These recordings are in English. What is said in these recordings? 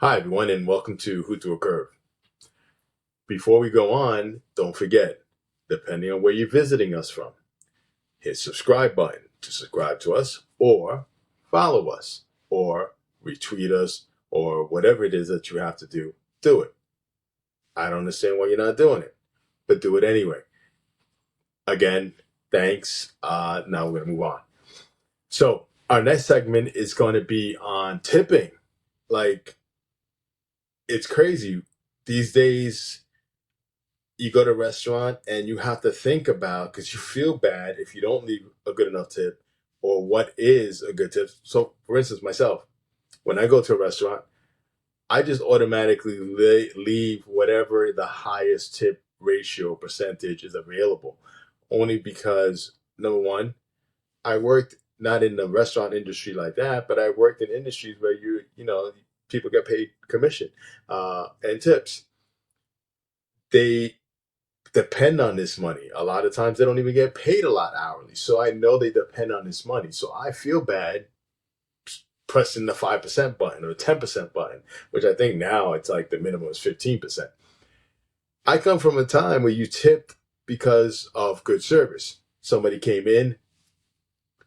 Hi, everyone, and welcome to Who to a Curve. Before we go on, don't forget, depending on where you're visiting us from, hit subscribe button to subscribe to us, or follow us, or retweet us, or whatever it is that you have to do. Do it. I don't understand why you're not doing it, but do it anyway. Again, thanks. Now we're going to move on. So, our next segment is going to be on tipping. Like, it's crazy. These days, you go to a restaurant and you have to think about, because you feel bad if you don't leave a good enough tip, or what is a good tip. So, for instance, myself, when I go to a restaurant, I just automatically leave whatever the highest tip ratio percentage is available, only because, number one, I worked not in the restaurant industry like that, but I worked in industries where people get paid commission and tips. They depend on this money. A lot of times they don't even get paid a lot hourly. So I know they depend on this money. So I feel bad pressing the 5% button or the 10% button, which I think now it's like the minimum is 15%. I come from a time where you tip because of good service. Somebody came in,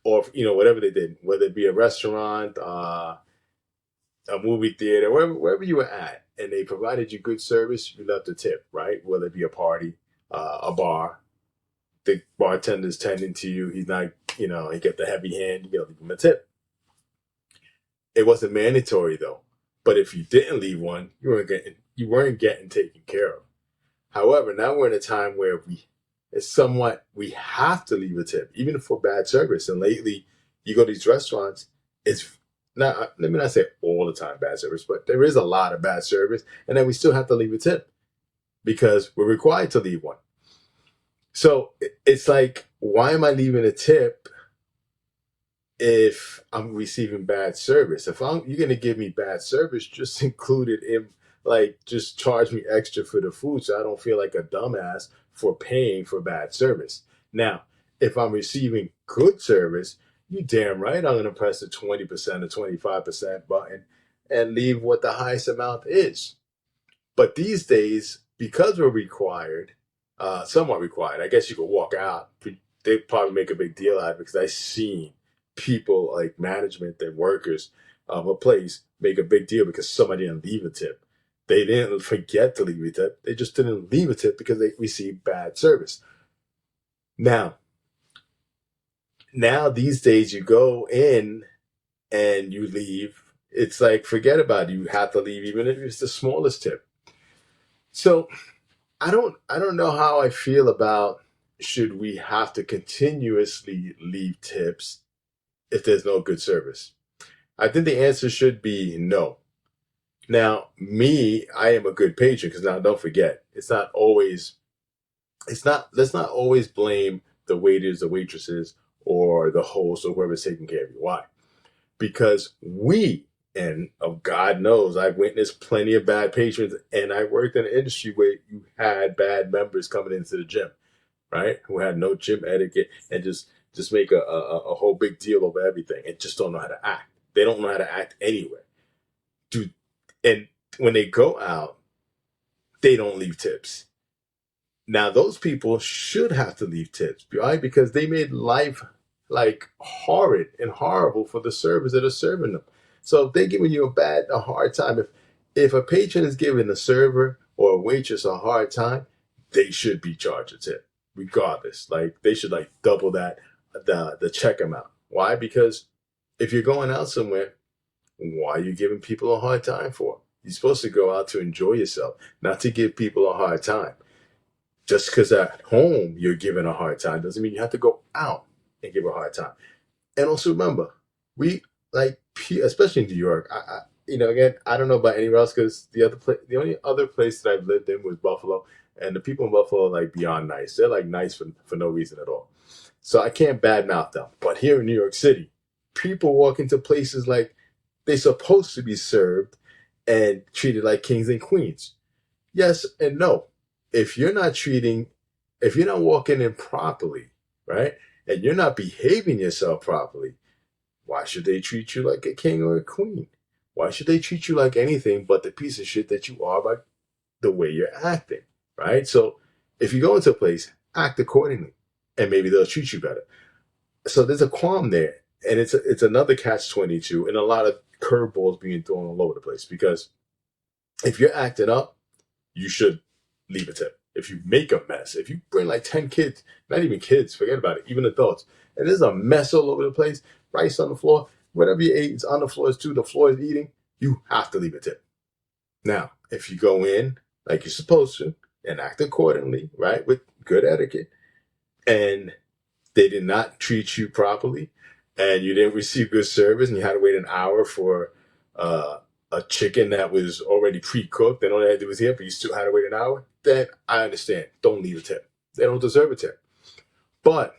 or whatever they did, whether it be a restaurant, a movie theater, wherever you were at, and they provided you good service, you left a tip, right? Whether it be a party, a bar, the bartender's tending to you. He's not, he got the heavy hand. You gotta leave him a tip. It wasn't mandatory though. But if you didn't leave one, you weren't getting taken care of. However, now we're in a time where we have to leave a tip, even for bad service. And lately, you go to these restaurants, it's not, let me not say all the time bad service, but there is a lot of bad service, and then we still have to leave a tip because we're required to leave one. So it's like, why am I leaving a tip if I'm receiving bad service? You're gonna give me bad service, just include it in, like, just charge me extra for the food so I don't feel like a dumbass for paying for bad service. Now, if I'm receiving good service, you damn right I'm gonna press the 20% or 25% button and leave what the highest amount is. But these days, because we're required, somewhat required, I guess you could walk out. They probably make a big deal out of it, because I've seen people like management and workers of a place make a big deal because somebody didn't leave a tip. They didn't forget to leave a tip. They just didn't leave a tip because they received bad service. Now, these days you go in and you leave. It's like, forget about it. You have to leave even if it's the smallest tip. So I don't know how I feel about, should we have to continuously leave tips if there's no good service. I think the answer should be no. Now, me, I am a good patron, because now don't forget, let's not always blame the waiters, the waitresses, or the host, or whoever's taking care of you. Why? Because and God knows, I've witnessed plenty of bad patrons, and I worked in an industry where you had bad members coming into the gym, right? Who had no gym etiquette and just make a whole big deal over everything and just don't know how to act. They don't know how to act anyway. Dude, and when they go out, they don't leave tips. Now, those people should have to leave tips, right? Because they made life like horrid and horrible for the servers that are serving them. So if they're giving you a hard time, if a patron is giving a server or a waitress a hard time, they should be charged a tip, regardless. Like, they should like double that, the check amount. Why? Because if you're going out somewhere, why are you giving people a hard time for? You're supposed to go out to enjoy yourself, not to give people a hard time. Just because at home you're giving a hard time doesn't mean you have to go out and give a hard time. And also remember, we like, especially in New York. Again, I don't know about anywhere else, because the only other place that I've lived in was Buffalo, and the people in Buffalo are like beyond nice. They're like nice for no reason at all. So I can't badmouth them. But here in New York City, people walk into places like they're supposed to be served and treated like kings and queens. Yes and no. If you're not treating, if you're not walking in properly, right, and you're not behaving yourself properly, why should they treat you like a king or a queen? Why should they treat you like anything but the piece of shit that you are by the way you're acting, right? So if you go into a place, act accordingly, and maybe they'll treat you better. So there's a qualm there, and it's another catch-22, and a lot of curveballs being thrown all over the place. Because if you're acting up, you should leave a tip. If you make a mess, if you bring like 10 kids, not even kids, forget about it, even adults, and there's a mess all over the place, rice on the floor, whatever you ate is on the floor too, the floor is eating, you have to leave a tip. Now, if you go in like you're supposed to and act accordingly, right, with good etiquette, and they did not treat you properly, and you didn't receive good service, and you had to wait an hour for a chicken that was already pre-cooked, and all they had to do was here, but you still had to wait an hour, then I understand. Don't leave a tip. They don't deserve a tip. But,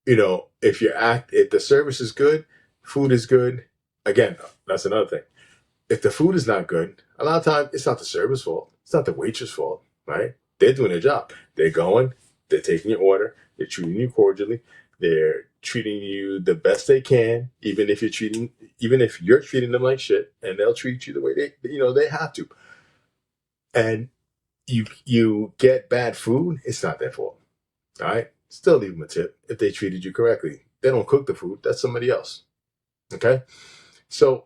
if the service is good, food is good, again, that's another thing. If the food is not good, a lot of times it's not the server's fault. It's not the waitress' fault, right? They're doing their job. They're going, they're taking your order, they're treating you cordially, they're treating you the best they can, even if you're treating them like shit, and they'll treat you the way they have to. And you get bad food, it's not their fault. All right? Still leave them a tip if they treated you correctly. They don't cook the food, that's somebody else. Okay? So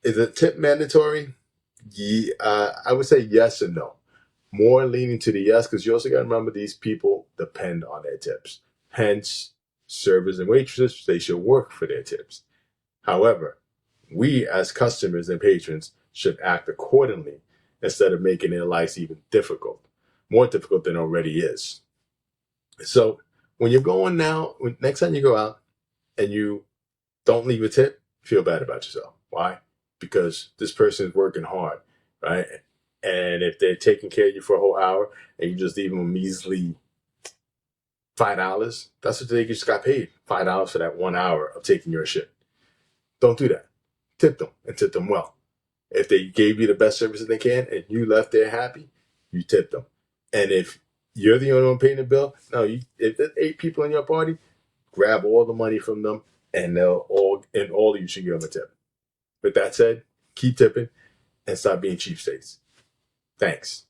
is a tip mandatory? Yeah, I would say yes and no. More leaning to the yes, because you also got to remember these people depend on their tips. Hence, servers and waitresses, they should work for their tips. However, we as customers and patrons should act accordingly instead of making their lives even more difficult than it already is. So when you're going now, next time you go out and you don't leave a tip, feel bad about yourself. Why? Because this person is working hard, right? And if they're taking care of you for a whole hour and you just leave them a measly $5, that's what they just got paid. $5 for that 1 hour of taking your shit. Don't do that. Tip them, and tip them well. If they gave you the best service that they can and you left there happy, you tip them. And if you're the only one paying the bill, if there's 8 people in your party, grab all the money from them, and all of you should give them a tip. With that said, keep tipping and stop being cheapskates. Thanks.